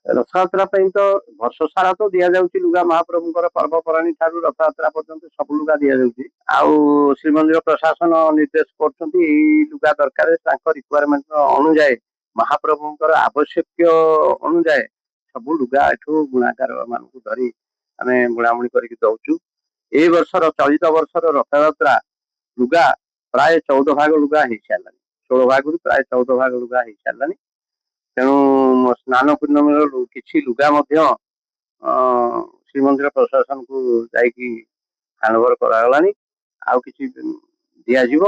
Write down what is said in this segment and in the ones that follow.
ରଥଯାତ୍ରା ପାଇଁ ତ ବର୍ଷ ସାରା ତ ଦିଆଯାଉଛି ଲୁଗା ମହାପ୍ରଭୁଙ୍କର ପର୍ବପର୍ବାଣୀ ଠାରୁ ରଥଯାତ୍ରା ପର୍ଯ୍ୟନ୍ତ ସବୁ ଲୁଗା ଦିଆଯାଉଛି। ଆଉ ଶ୍ରୀମନ୍ଦିର ପ୍ରଶାସନ ନିର୍ଦ୍ଦେଶ କରୁଛନ୍ତି ଏଇ ଲୁଗା ଦରକାର ତାଙ୍କ ରିକ୍ୱାରମେଣ୍ଟ ଅନୁଯାୟୀ ମହାପ୍ରଭୁଙ୍କର ଆବଶ୍ୟକୀୟ ଅନୁଯାୟୀ ସବୁ ଲୁଗା ଏଠୁ ବୁଣାକାର ମାନଙ୍କୁ ଧରି ଆମେ ବୁଣାବୁଣି କରିକି ଦଉଛୁ। ଏଇ ବର୍ଷର ଚଳିତ ବର୍ଷର ରଥଯାତ୍ରା ଲୁଗା ପ୍ରାୟ 14 ଭାଗ ଲୁଗା ହେଇସାରିଲାଣି। 16 ଭାଗରୁ ପ୍ରାୟ 14 ଭାଗ ଲୁଗା ହେଇସାରିଲାଣି। ତେଣୁ ସ୍ନାନ ପୂର୍ଣ୍ଣମୀର କିଛି ଲୁଗା ମଧ୍ୟ ଶ୍ରୀମନ୍ଦିର ପ୍ରଶାସନକୁ ଯାଇକି ହ୍ୟାଣ୍ଡଓଭର କରାଗଲାଣି। ଆଉ କିଛି ଦିଆଯିବ।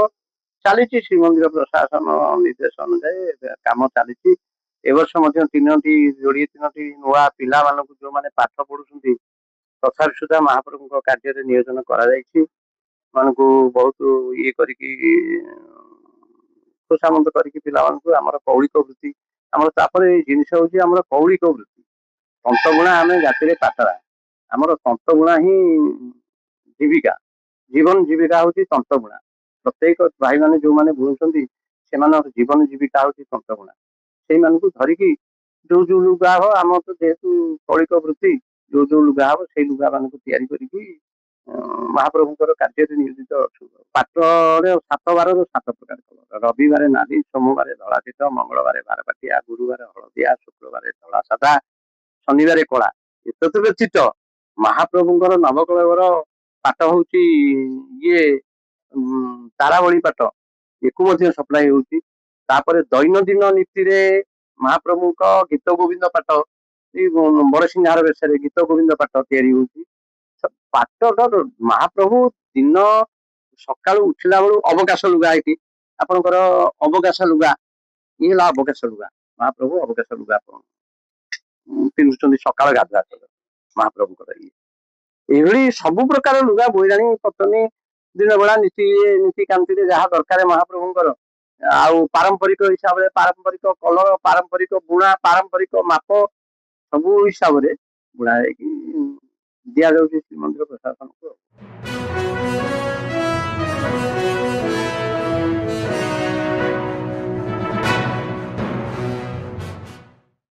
ଚାଲିଛି ଶ୍ରୀମନ୍ଦିର ପ୍ରଶାସନ ନିର୍ଦ୍ଦେଶ ଅନୁଯାୟୀ କାମ ଚାଲିଛି। ଏ ବର୍ଷ ମଧ୍ୟ 3ଟି ନୂଆ ପିଲାମାନଙ୍କୁ ଯୋଉମାନେ ପାଠ ପଢୁଛନ୍ତି ତଥାପି ସୁଦ୍ଧା ମହାପ୍ରଭୁଙ୍କ କାର୍ଯ୍ୟରେ ନିୟୋଜନ କରାଯାଇଛି। ମାନଙ୍କୁ ବହୁତ ଇଏ କରିକି ଖୋସାମନ୍ତ କରିକି ପିଲାମାନଙ୍କୁ ଆମର କୌଳିକ ବୃତ୍ତି ଆମର ତାପରେ ଏଇ ଜିନିଷ ହଉଛି ଆମର କୌଳିକ ବୃତ୍ତି। ତନ୍ତ ବୁଣା ଆମେ ଜାତିରେ ପାତରା। ଆମର ତନ୍ତ ବୁଣା ହିଁ ଜୀବିକା। ଜୀବନ ଜୀବିକା ହଉଛି ତନ୍ତ ବୁଣା। ପ୍ରତ୍ୟେକ ଭାଇମାନେ ଯୋଉମାନେ ବୁଣୁଛନ୍ତି ସେମାନଙ୍କ ଜୀବନ ଜୀବିକା ହଉଛି ତନ୍ତ ବୁଣା। ସେଇମାନଙ୍କୁ ଧରିକି ଯୋଉ ଲୁଗା ହବ ଆମର ତ ଯେହେତୁ କୌଳିକ ବୃତ୍ତି ଯୋଉ ଲୁଗା ହବ ସେଇ ଲୁଗା ମାନଙ୍କୁ ତିଆରି କରିକି ମହାପ୍ରଭୁଙ୍କର କାର୍ଯ୍ୟରେ ନିୟୋଜିତ ଅଛୁ। ପାଟରେ 7 ବାରରୁ 7 ପ୍ରକାର କଲର। ରବିବାରେ ନାଲି, ସୋମବାରେ ଧଳା ତୀତ, ମଙ୍ଗଳବାରେ ବାରବାଟିଆ, ଗୁରୁବାରେ ହଳଦିଆ, ଶୁକ୍ରବାରେ ଧଳା ସାଦା, ଶନିବାରେ କଳା। ଏତଦ୍ ବ୍ୟତୀତ ମହାପ୍ରଭୁଙ୍କର ନବକଳେବର ପାଟ ହଉଛି ଇଏ ତାରାବଳୀ ପାଟ। ୟାକୁ ମଧ୍ୟ ସପ୍ଲାଇ ହଉଛି। ତାପରେ ଦୈନନ୍ଦିନ ନୀତିରେ ମହାପ୍ରଭୁଙ୍କ ଗୀତ ଗୋବିନ୍ଦ ପାଟ ଏଇ ବଡସିଂହାର ବେଶରେ ଗୀତ ଗୋବିନ୍ଦ ପାଟ ତିଆରି ହଉଛି। ପାଟର ମହାପ୍ରଭୁ ଦିନ ସକାଳୁ ଉଠିଲା ବେଳୁ ଅବକାଶ ଲୁଗା ଏଇଠି ଆପଣଙ୍କର ଅବକାଶ ଲୁଗା ଇଏ ହେଲା ଅବକାଶ ଲୁଗା। ମହାପ୍ରଭୁ ଅବକାଶ ଲୁଗା ପିନ୍ଧୁଛନ୍ତି ସକାଳ ଗାଧୁଆ ମହାପ୍ରଭୁଙ୍କର ଇଏ। ଏଇଭଳି ସବୁ ପ୍ରକାର ଲୁଗା ବୋଇରାଣୀ ପତନି ଦିନ ବେଳା ନୀତିକାନ୍ତିରେ ଯାହା ଦରକାର ମହାପ୍ରଭୁଙ୍କର ଆଉ ପାରମ୍ପରିକ ହିସାବରେ ପାରମ୍ପରିକ କଲର, ପାରମ୍ପରିକ ବୁଣା, ପାରମ୍ପରିକ ମାପ ସବୁ ହିସାବରେ ବୁଣା ହେଇକି ଦିଆଯାଉଛି ଶ୍ରୀମନ୍ଦିର ପ୍ରଶାସନକୁ।